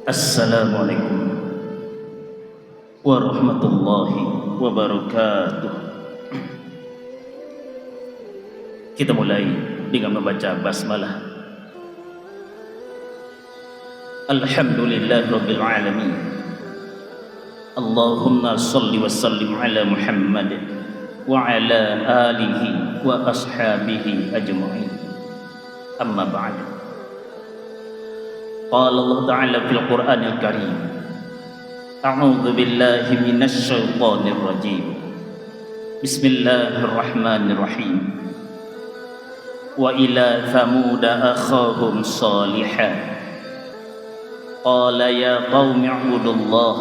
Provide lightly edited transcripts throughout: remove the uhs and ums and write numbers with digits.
Assalamualaikum warahmatullahi wabarakatuh. Kita mulai dengan membaca basmalah. Alhamdulillah rabbil alamin. Allahumma salli wa sallim ala Muhammad wa ala alihi wa ashabihi ajma'in. Amma ba'd. Qala Allah Ta'ala fil Qur'anil Karim. A'udzu billahi minasy syaithanir rajim. Bismillahirrahmanirrahim. Wa ila Thamud akhahum Salihan. Qala ya qaumi i'budullah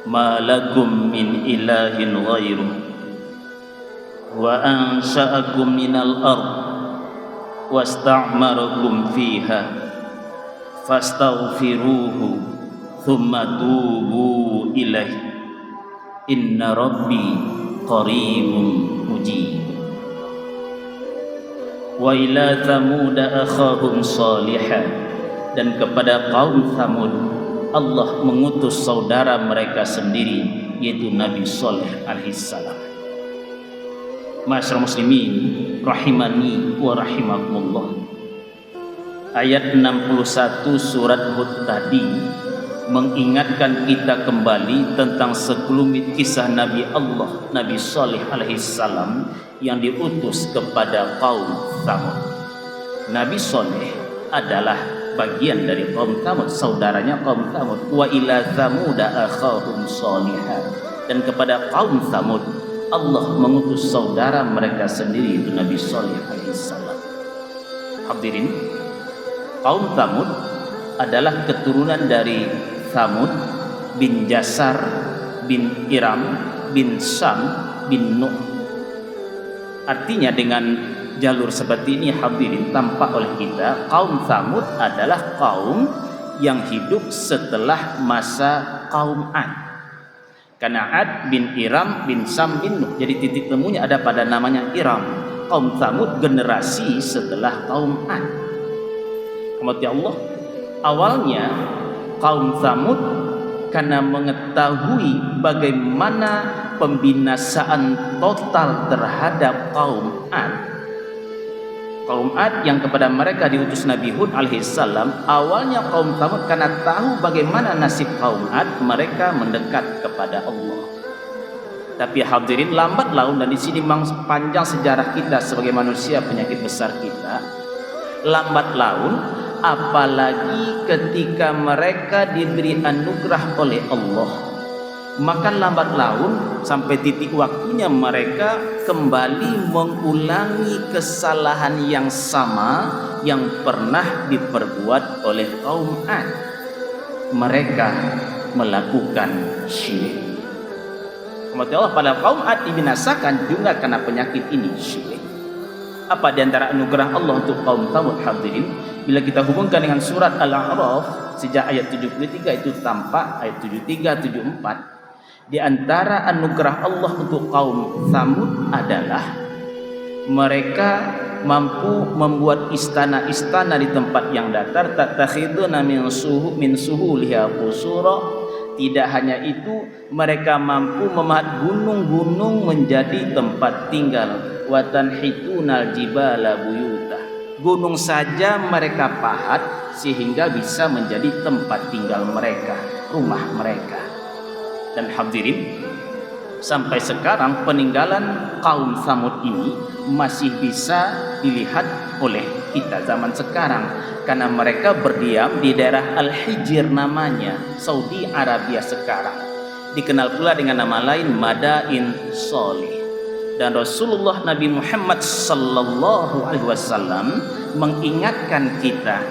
ma lakum min ilahin ghairuh wa ansha'akum minal ard wasta'marakum fiha fastaghfiruhu thumma tubu ilaihi inna rabbi qaribun mujib. Wa ila Thamud akhahum Salihan, dan kepada kaum Thamud Allah mengutus saudara mereka sendiri, yaitu Nabi Saleh alaihissalam. Ma'asyiral muslimin rahimani wa rahimakumullah. Ayat 61 surat Hud tadi mengingatkan kita kembali tentang sekelumit kisah Nabi Allah Nabi Saleh alaihissalam yang diutus kepada kaum Thamud. Nabi Saleh adalah bagian dari kaum Thamud, saudaranya kaum Thamud. Wa ila Thamud akhahum Salihan, dan kepada kaum Thamud Allah mengutus saudara mereka sendiri, itu Nabi Saleh alaihissalam. Hadirin, kaum Thamud adalah keturunan dari Thamud bin Jasar bin Iram bin Sam bin Nuh. Artinya dengan jalur seperti ini, hadirin, tampak oleh kita kaum Thamud adalah kaum yang hidup setelah masa kaum Ad. Karena Ad bin Iram bin Sam bin Nuh, jadi titik temunya ada pada namanya Iram. Kaum Thamud generasi setelah kaum Ad. Rahmati Allah, awalnya kaum Thamud karena mengetahui bagaimana pembinasaan total terhadap kaum Ad. Kaum Ad yang kepada mereka diutus Nabi Hud alaihissalam, awalnya kaum Thamud karena tahu bagaimana nasib kaum Ad, mereka mendekat kepada Allah. Tapi hadirin, lambat laun, dan di sini memang panjang sejarah kita sebagai manusia, penyakit besar kita, lambat laun, apalagi ketika mereka diberi anugerah oleh Allah, maka lambat laun sampai titik waktunya mereka kembali mengulangi kesalahan yang sama yang pernah diperbuat oleh kaum Ad. Mereka melakukan syirik. Allah, pada kaum Ad dibinasakan juga karena penyakit ini, syirik. Apa di antara anugerah Allah untuk kaum Thamud, hadirin? Bila kita hubungkan dengan surat Al-A'raf sejak ayat 73 itu tampak, ayat 73, 74, di antara anugerah Allah untuk kaum Thamud adalah mereka mampu membuat istana-istana di tempat yang datar. Tattakhiduna min suhuliha qusura. Tidak hanya itu, mereka mampu memahat gunung-gunung menjadi tempat tinggal. Wa tanhitunal jibala buyuta. Gunung saja mereka pahat sehingga bisa menjadi tempat tinggal mereka, rumah mereka. Dan hadirin, sampai sekarang peninggalan kaum Thamud ini masih bisa dilihat oleh kita zaman sekarang, karena mereka berdiam di daerah Al-Hijr namanya, Saudi Arabia sekarang. Dikenal pula dengan nama lain Madain Salih. Dan Rasulullah Nabi Muhammad sallallahu alaihi wasallam mengingatkan kita,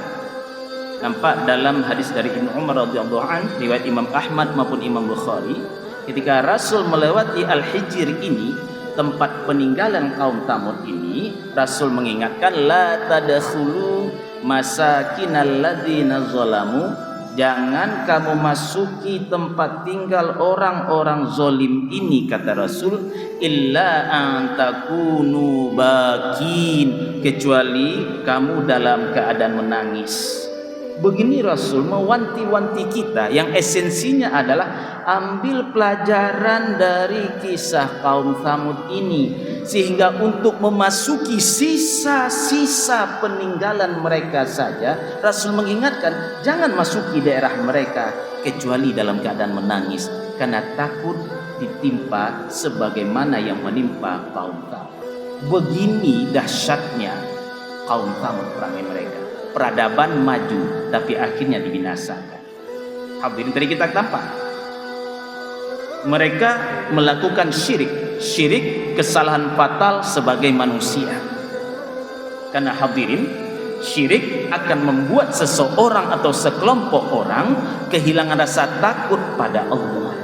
nampak dalam hadis dari Ibnu Umar radhiyallahu an, riwayat Imam Ahmad maupun Imam Bukhari, ketika Rasul melewati Al-Hijr ini, tempat peninggalan kaum Thamud ini, Rasul mengingatkan, la tadkhulu masakinal ladzina zalamu, jangan kamu masuki tempat tinggal orang-orang zolim ini, kata Rasul, illa an takunu bakin, kecuali kamu dalam keadaan menangis. Begini Rasul mewanti-wanti kita yang esensinya adalah ambil pelajaran dari kisah kaum Tsamud ini, sehingga untuk memasuki sisa-sisa peninggalan mereka saja Rasul mengingatkan jangan masuki daerah mereka kecuali dalam keadaan menangis karena takut ditimpa sebagaimana yang menimpa kaum Tsamud. Begini dahsyatnya kaum Tsamud perangai mereka. Peradaban maju tapi akhirnya dibinasakan. Hadirin tadi kita tampak mereka melakukan syirik kesalahan fatal sebagai manusia. Karena hadirin, syirik akan membuat seseorang atau sekelompok orang kehilangan rasa takut pada Allah.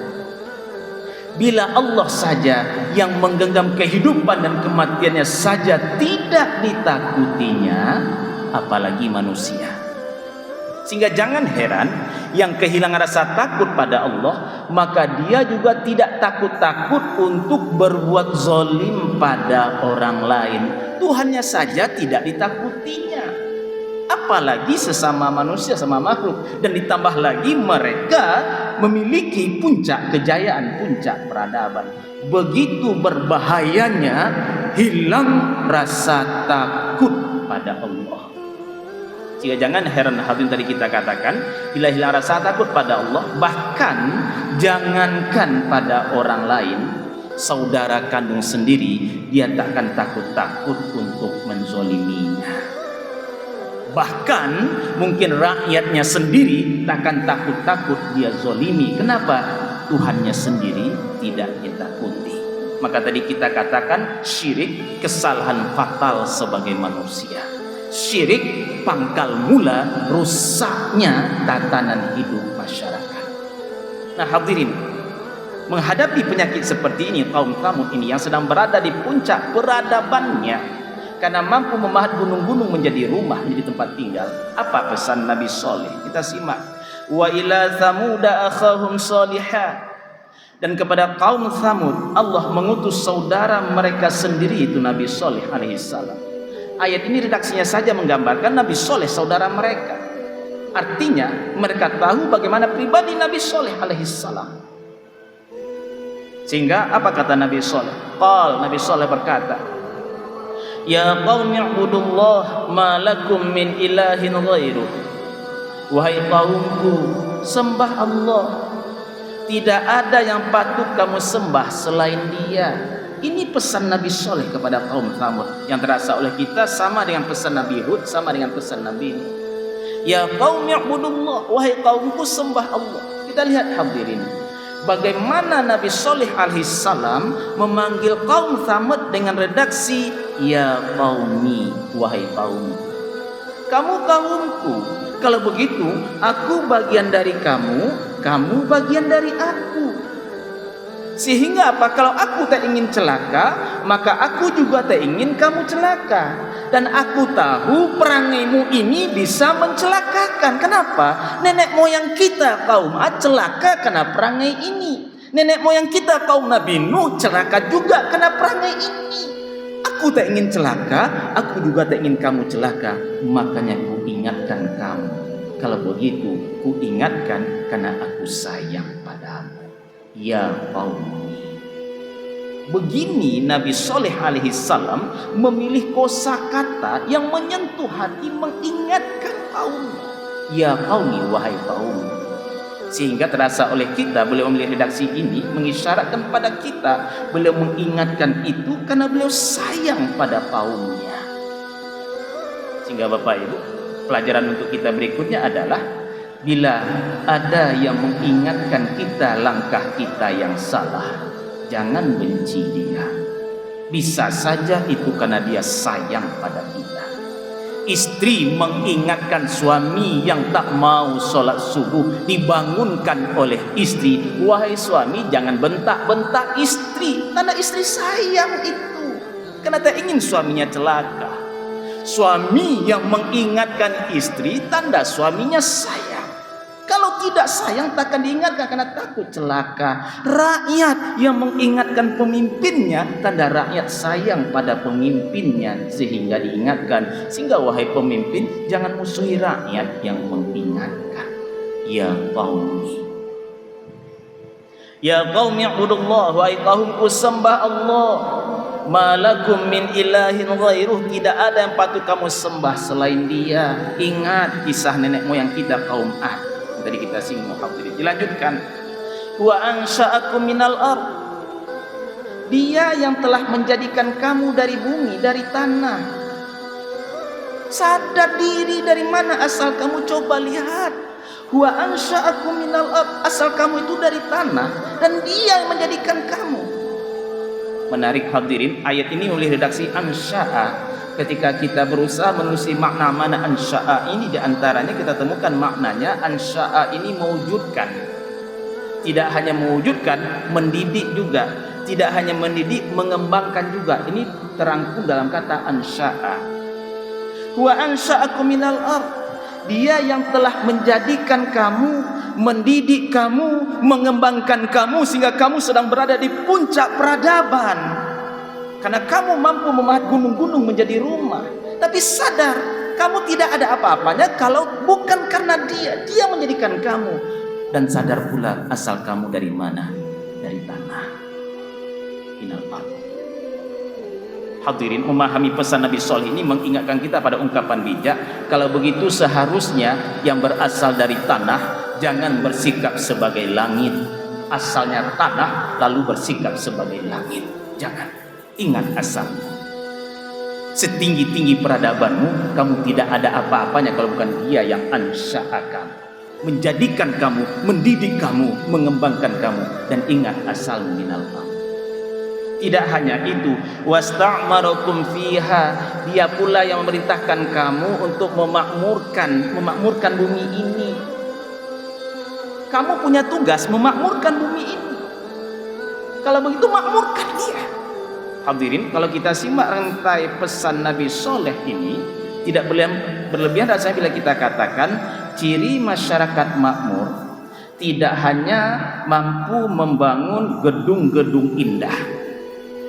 Bila Allah saja yang menggenggam kehidupan dan kematiannya saja tidak ditakutinya, apalagi manusia. Sehingga jangan heran yang kehilangan rasa takut pada Allah, maka dia juga tidak takut-takut untuk berbuat zalim pada orang lain. Tuhannya saja tidak ditakutinya, apalagi sesama manusia, sama makhluk. Dan ditambah lagi mereka memiliki puncak kejayaan, puncak peradaban. Begitu berbahayanya hilang rasa takut pada Allah. Sehingga jangan heran hadirin tadi kita katakan, bila hilang rasa takut pada Allah, bahkan jangankan pada orang lain, saudara kandung sendiri dia takkan takut-takut untuk menzoliminya. Bahkan mungkin rakyatnya sendiri takkan takut-takut dia zolimi. Kenapa? Tuhannya sendiri tidak ditakuti. Maka tadi kita katakan syirik kesalahan fatal sebagai manusia. Syirik pangkal mula rusaknya tatanan hidup masyarakat. Nah hadirin, menghadapi penyakit seperti ini kaum Tsamud ini yang sedang berada di puncak peradabannya, karena mampu memahat gunung-gunung menjadi rumah, menjadi tempat tinggal. Apa pesan Nabi Saleh? Kita simak. Wa ila Tsamuda akhahum salihah. Dan kepada kaum Tsamud Allah mengutus saudara mereka sendiri, itu Nabi Saleh alaihissalam. Ayat ini redaksinya saja menggambarkan Nabi Saleh saudara mereka. Artinya mereka tahu bagaimana pribadi Nabi Saleh alaihissalam. Sehingga apa kata Nabi Saleh? Nabi Saleh berkata, ya qaumi i'budullah ma lakum min ilahin ghairu. Wahai kaumku, sembah Allah, tidak ada yang patut kamu sembah selain Dia. Ini pesan Nabi Saleh kepada kaum Tsamud yang terasa oleh kita sama dengan pesan Nabi Hud, sama dengan pesan Nabi Nuh. Ya qaumi i'budullah, wahai kaumku sembah Allah. Kita lihat hadirin, bagaimana Nabi Saleh alaihissalam memanggil kaum Tsamud dengan redaksi ya qaumi, wahai kaum. Kamu kaumku. Kalau begitu, aku bagian dari kamu, kamu bagian dari aku. Sehingga apa? Kalau aku tak ingin celaka, maka aku juga tak ingin kamu celaka. Dan aku tahu perangaimu ini bisa mencelakakan. Kenapa? Nenek moyang kita kaum Ad celaka karena perangai ini. Nenek moyang kita kaum Nabi Nuh celaka juga karena perangai ini. Aku tak ingin celaka, aku juga tak ingin kamu celaka. Makanya ku ingatkan kamu. Kalau begitu, ku ingatkan karena aku sayang padamu. Ya qaumi. Begini Nabi Saleh alaihissalam memilih kosakata yang menyentuh hati, mengingatkan kaumnya. Ya qaumi, wahai kaum. Sehingga terasa oleh kita, beliau memilih redaksi ini mengisyaratkan pada kita, beliau mengingatkan itu karena beliau sayang pada kaumnya. Sehingga Bapak Ibu, pelajaran untuk kita berikutnya adalah bila ada yang mengingatkan kita langkah kita yang salah, jangan benci dia. Bisa saja itu karena dia sayang pada kita. Istri mengingatkan suami yang tak mau sholat subuh, dibangunkan oleh istri. Wahai suami, jangan bentak-bentak istri, karena istri sayang itu, karena tak ingin suaminya celaka. Suami yang mengingatkan istri, tanda suaminya sayang. Kalau tidak sayang takkan diingatkan karena takut celaka. Rakyat yang mengingatkan pemimpinnya, tanda rakyat sayang pada pemimpinnya sehingga diingatkan. Sehingga wahai pemimpin, jangan musuhi rakyat yang mengingatkan. Ya qaum, ya qaum i'budullah, wahai kaumku sembah Allah. Malakum min ilahin ghairuh, tidak ada yang patut kamu sembah selain Dia. Ingat kisah nenek moyang kita kaum Ad. Tadi kita singgung, hadirin. Dilanjutkan. Wa ansha'akum minal ard. Dia yang telah menjadikan kamu dari bumi, dari tanah. Sadar diri dari mana asal kamu, coba lihat. Wa ansha'akum minal ard, asal kamu itu dari tanah dan Dia yang menjadikan kamu. Menarik hadirin, ayat ini oleh redaksi ansya'a. Ketika kita berusaha menelusuri makna mana ansya'a ini, diantaranya kita temukan maknanya ansya'a ini mewujudkan. Tidak hanya mewujudkan, mendidik juga. Tidak hanya mendidik, mengembangkan juga. Ini terangkum dalam kata ansya'a. Wa ansha'akum minal ard. Dia yang telah menjadikan kamu, mendidik kamu, mengembangkan kamu sehingga kamu sedang berada di puncak peradaban. Karena kamu mampu memahat gunung-gunung menjadi rumah. Tapi sadar, kamu tidak ada apa-apanya kalau bukan karena Dia. Dia menjadikan kamu. Dan sadar pula asal kamu dari mana? Dari tanah. Minal ardh. Hadirin, memahami pesan Nabi Shalih ini mengingatkan kita pada ungkapan bijak. Kalau begitu seharusnya yang berasal dari tanah jangan bersikap sebagai langit. Asalnya tanah lalu bersikap sebagai langit. Jangan. Ingat asalnya. Setinggi-tinggi peradabanmu, kamu tidak ada apa-apanya kalau bukan Dia yang ansya'akan, menjadikan kamu, mendidik kamu, mengembangkan kamu. Dan ingat asal minal ardh. Tidak hanya itu, wasta'marakum fiha, Dia pula yang memerintahkan kamu untuk memakmurkan bumi ini. Kamu punya tugas memakmurkan bumi ini. Kalau begitu makmurkan Dia. Hadirin, kalau kita simak rantai pesan Nabi Shalih ini, tidak berlebihan rasanya bila kita katakan ciri masyarakat makmur tidak hanya mampu membangun gedung-gedung indah.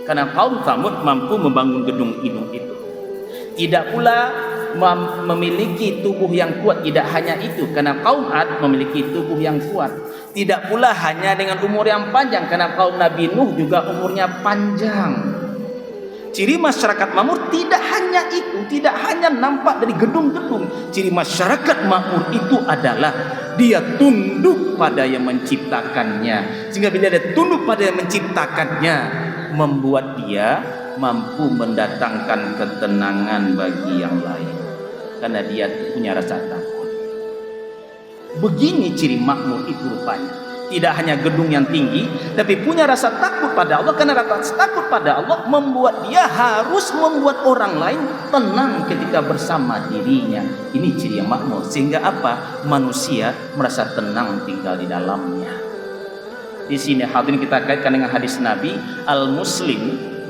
Karena kaum Tsamud mampu membangun gedung-gedung itu. Tidak pula memiliki tubuh yang kuat. Tidak hanya itu, karena kaum Ad memiliki tubuh yang kuat. Tidak pula hanya dengan umur yang panjang, karena kaum Nabi Nuh juga umurnya panjang. Ciri masyarakat makmur tidak hanya itu, tidak hanya nampak dari gedung-gedung. Ciri masyarakat makmur itu adalah dia tunduk pada yang menciptakannya. Sehingga bila dia tunduk pada yang menciptakannya, membuat dia mampu mendatangkan ketenangan bagi yang lain. Karena dia punya rasa takut. Begini ciri makmur itu rupanya. Tidak hanya gedung yang tinggi, tapi punya rasa takut pada Allah. Karena rasa takut pada Allah membuat dia harus membuat orang lain tenang ketika bersama dirinya. Ini ciri yang makmur. Sehingga apa? Manusia merasa tenang tinggal di dalamnya. Di sini hadirin kita kaitkan dengan hadis Nabi,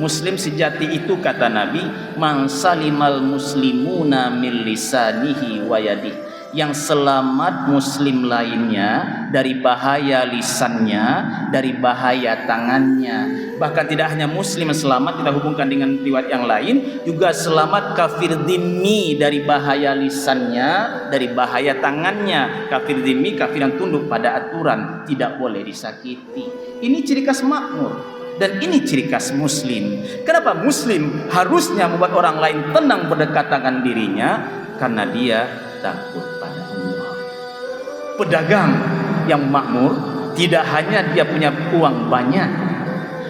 Muslim sejati itu kata Nabi, man salimal muslimuna min lisanihi wa yadihi, yang selamat muslim lainnya dari bahaya lisannya, dari bahaya tangannya. Bahkan tidak hanya muslim yang selamat, kita hubungkan dengan riwayat yang lain, juga selamat kafir dhimmi dari bahaya lisannya, dari bahaya tangannya. Kafir dhimmi, kafir yang tunduk pada aturan, tidak boleh disakiti. Ini ciri khas makmur. Dan ini ciri khas muslim. Kenapa muslim harusnya membuat orang lain tenang berdekatan dengan dirinya? Karena dia takut pada Allah. Pedagang yang makmur tidak hanya dia punya uang banyak,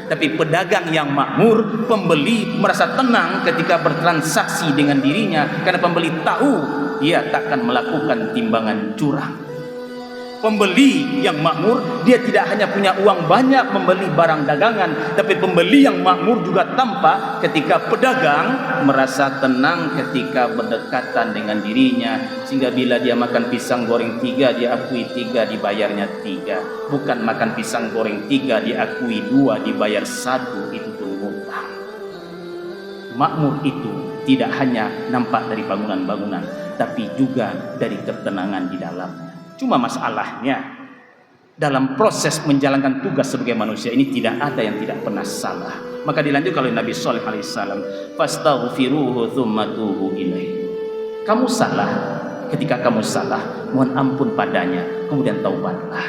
tapi pedagang yang makmur, pembeli merasa tenang ketika bertransaksi dengan dirinya, karena pembeli tahu dia takkan melakukan timbangan curang. Pembeli yang makmur, dia tidak hanya punya uang banyak membeli barang dagangan, tapi pembeli yang makmur juga tampak ketika pedagang merasa tenang ketika berdekatan dengan dirinya, sehingga bila dia makan pisang goreng 3, dia akui 3, dibayarnya 3. Bukan makan pisang goreng 3, diakui 2, dibayar 1, itu pun utang. Makmur itu tidak hanya nampak dari bangunan-bangunan, tapi juga dari ketenangan di dalamnya. Cuma masalahnya dalam proses menjalankan tugas sebagai manusia ini tidak ada yang tidak pernah salah. Maka dilanjutkan oleh Nabi Shallallahu Alaihi Wasallam, fastaghfiruhu tsumma tubu ilaihi. Kamu salah, ketika kamu salah, mohon ampun padanya, kemudian taubatlah.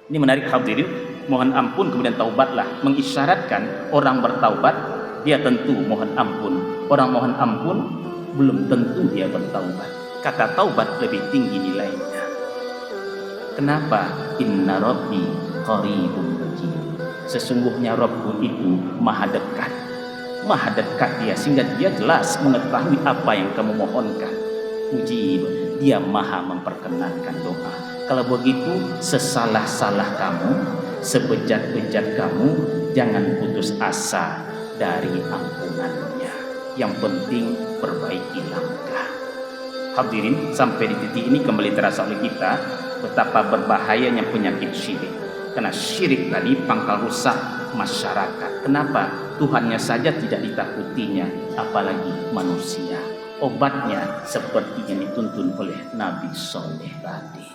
Ini menarik hadirin, mohon ampun kemudian taubatlah, mengisyaratkan orang bertaubat dia tentu mohon ampun. Orang mohon ampun belum tentu dia bertaubat. Kata taubat lebih tinggi nilainya. Kenapa? Inna Rabbi qaribun mujib. Sesungguhnya Rabbku itu maha dekat. Maha dekat dia sehingga dia jelas mengetahui apa yang kamu mohonkan. Mujib, dia maha memperkenankan doa. Kalau begitu, sesalah-salah kamu, sebejat-bejat kamu, jangan putus asa dari ampunannya. Yang penting perbaiki langkah. Hadirin, sampai di titik ini kembali terasa oleh kita betapa berbahayanya penyakit syirik. Karena syirik tadi pangkal rusak masyarakat. Kenapa? Tuhannya saja tidak ditakutinya, apalagi manusia. Obatnya seperti yang dituntun oleh Nabi Soleh tadi.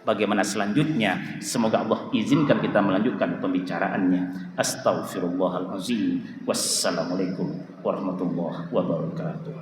Bagaimana selanjutnya? Semoga Allah izinkan kita melanjutkan pembicaraannya. Astaghfirullahalazim. Wassalamualaikum warahmatullahi wabarakatuh.